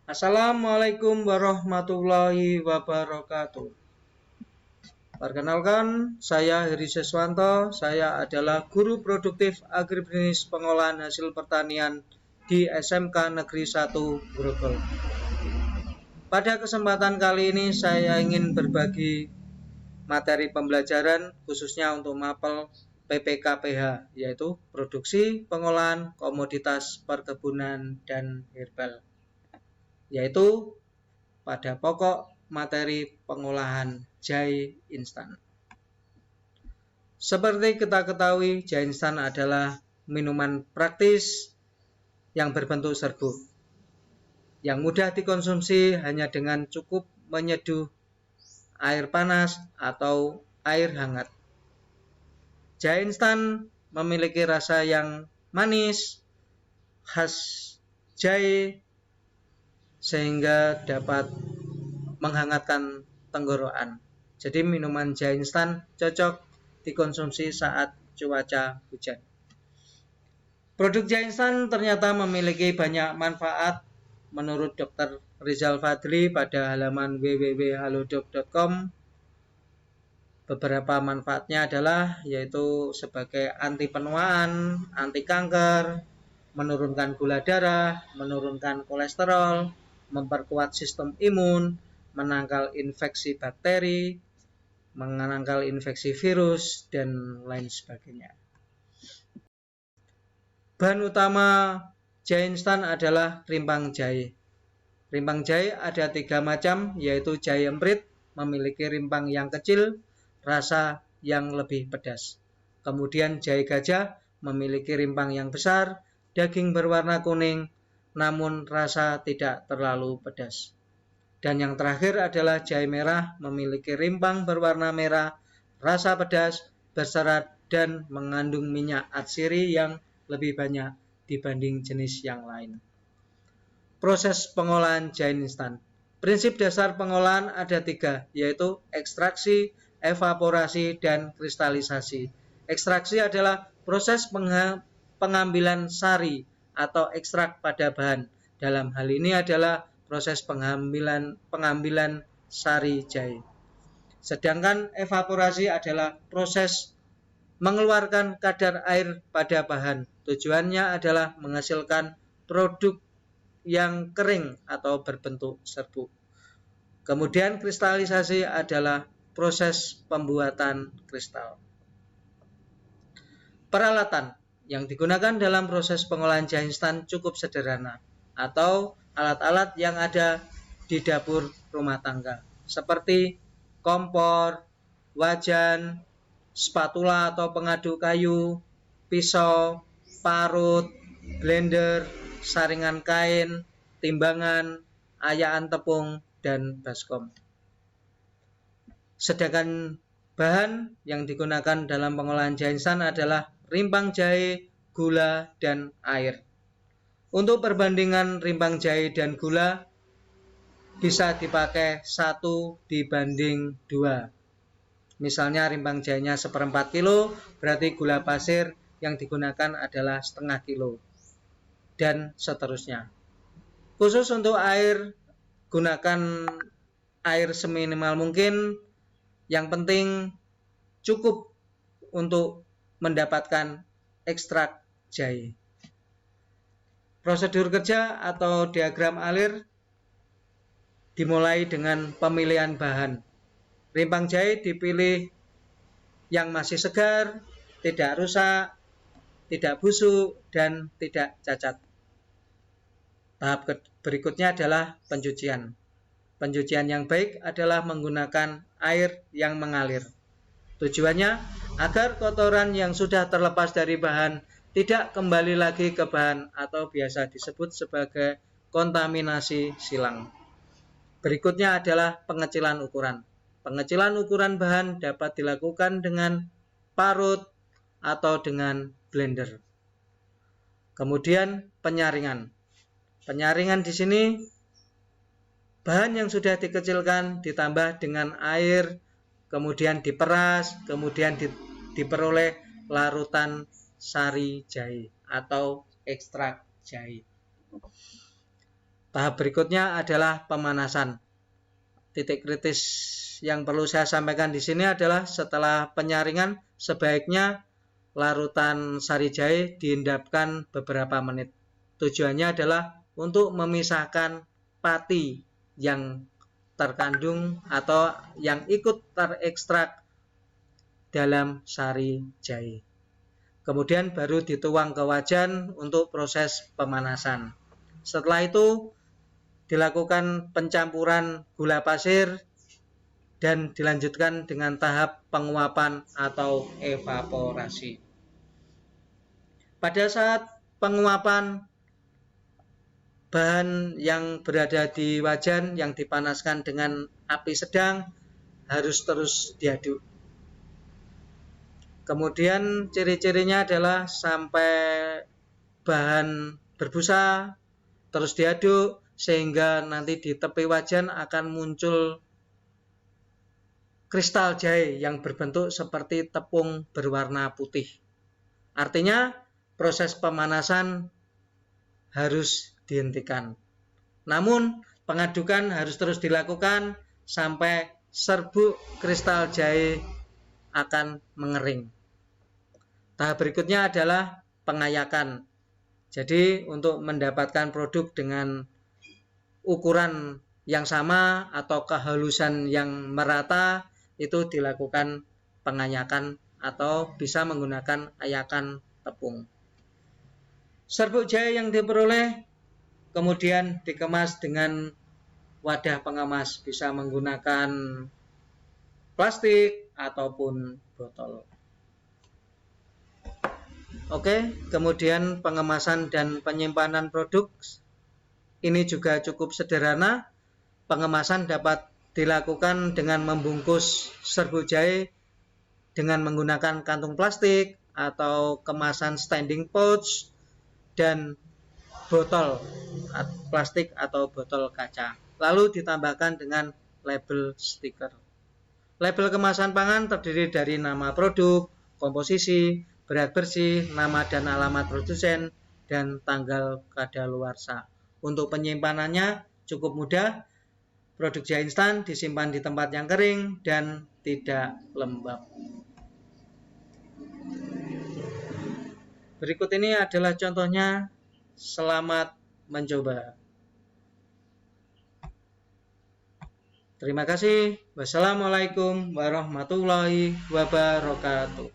Assalamualaikum warahmatullahi wabarakatuh. Perkenalkan, saya Heri Seswanto. Saya adalah guru produktif agribisnis pengolahan hasil pertanian di SMK Negeri 1 Grogol. Pada kesempatan kali ini saya ingin berbagi materi pembelajaran khususnya untuk mapel PPKPH, yaitu produksi, pengolahan, komoditas perkebunan, dan herbal, yaitu pada pokok materi pengolahan jahe instan. Seperti kita ketahui, jahe instan adalah minuman praktis yang berbentuk serbuk, yang mudah dikonsumsi hanya dengan cukup menyeduh air panas atau air hangat. Jahe instan memiliki rasa yang manis, khas jahe, sehingga dapat menghangatkan tenggorokan. Jadi minuman jahe instan cocok dikonsumsi saat cuaca hujan. Produk jahe instan ternyata memiliki banyak manfaat. Menurut Dr. Rizal Fadli pada halaman www.halodoc.com, beberapa manfaatnya adalah yaitu sebagai anti penuaan, anti kanker, menurunkan gula darah, menurunkan kolesterol, memperkuat sistem imun, menangkal infeksi bakteri, menangkal infeksi virus, dan lain sebagainya. Bahan utama jahe instan adalah rimpang jahe. Rimpang jahe ada 3 macam, yaitu jahe emprit, memiliki rimpang yang kecil, rasa yang lebih pedas. Kemudian jahe gajah, memiliki rimpang yang besar, daging berwarna kuning, namun rasa tidak terlalu pedas. Dan yang terakhir adalah jahe merah, memiliki rimpang berwarna merah, rasa pedas, berserat, dan mengandung minyak atsiri yang lebih banyak dibanding jenis yang lain. Proses pengolahan jahe instan. Prinsip dasar pengolahan ada 3, yaitu ekstraksi, evaporasi, dan kristalisasi. Ekstraksi adalah proses pengambilan sari atau ekstrak pada bahan. Dalam hal ini adalah proses pengambilan sari jahe. Sedangkan evaporasi adalah proses mengeluarkan kadar air pada bahan. Tujuannya adalah menghasilkan produk yang kering atau berbentuk serbuk. Kemudian kristalisasi adalah proses pembuatan kristal. Peralatan yang digunakan dalam proses pengolahan jahe instan cukup sederhana, atau alat-alat yang ada di dapur rumah tangga, seperti kompor, wajan, spatula atau pengaduk kayu, pisau, parut, blender, saringan kain, timbangan, ayaan tepung, dan baskom. Sedangkan bahan yang digunakan dalam pengolahan jahe instan adalah rimpang jahe, gula, dan air. Untuk perbandingan rimpang jahe dan gula bisa dipakai 1:2. Misalnya rimpang jahenya 1/4 kilo, berarti gula pasir yang digunakan adalah 1/2 kilo. Dan seterusnya. Khusus untuk air, gunakan air seminimal mungkin. Yang penting cukup untuk mendapatkan ekstrak jahe. Prosedur kerja atau diagram alir dimulai dengan pemilihan bahan. Rimpang jahe dipilih yang masih segar, tidak rusak, tidak busuk, dan tidak cacat. Tahap berikutnya adalah pencucian. Pencucian yang baik adalah menggunakan air yang mengalir. Tujuannya agar kotoran yang sudah terlepas dari bahan tidak kembali lagi ke bahan atau biasa disebut sebagai kontaminasi silang. Berikutnya adalah pengecilan ukuran. Pengecilan ukuran bahan dapat dilakukan dengan parut atau dengan blender. Kemudian penyaringan. Penyaringan di sini bahan yang sudah dikecilkan ditambah dengan air, kemudian diperas, kemudian diperoleh larutan sari jahe atau ekstrak jahe. Tahap berikutnya adalah pemanasan. Titik kritis yang perlu saya sampaikan di sini adalah setelah penyaringan sebaiknya larutan sari jahe diendapkan beberapa menit. Tujuannya adalah untuk memisahkan pati yang terkandung atau yang ikut terekstrak dalam sari jahe. Kemudian baru dituang ke wajan untuk proses pemanasan. Setelah itu dilakukan pencampuran gula pasir dan dilanjutkan dengan tahap penguapan atau evaporasi. Pada saat penguapan, bahan yang berada di wajan yang dipanaskan dengan api sedang harus terus diaduk. Kemudian ciri-cirinya adalah sampai bahan berbusa, terus diaduk sehingga nanti di tepi wajan akan muncul kristal jahe yang berbentuk seperti tepung berwarna putih. Artinya proses pemanasan harus dihentikan. Namun pengadukan harus terus dilakukan sampai serbuk kristal jahe akan mengering. Tahap berikutnya adalah pengayakan. Jadi untuk mendapatkan produk dengan ukuran yang sama atau kehalusan yang merata itu dilakukan pengayakan atau bisa menggunakan ayakan tepung. Serbuk jahe yang diperoleh kemudian dikemas dengan wadah pengemas, bisa menggunakan plastik ataupun botol. Oke, kemudian pengemasan dan penyimpanan produk ini juga cukup sederhana. Pengemasan dapat dilakukan dengan membungkus serbuk jahe dengan menggunakan kantung plastik atau kemasan standing pouch dan botol plastik atau botol kaca. Lalu ditambahkan dengan label stiker. Label kemasan pangan terdiri dari nama produk, komposisi, berat bersih, nama dan alamat produsen, dan tanggal kadaluarsa. Untuk penyimpanannya cukup mudah. Produk jahe instan disimpan di tempat yang kering dan tidak lembab. Berikut ini adalah contohnya. Selamat mencoba. Terima kasih. Wassalamualaikum warahmatullahi wabarakatuh.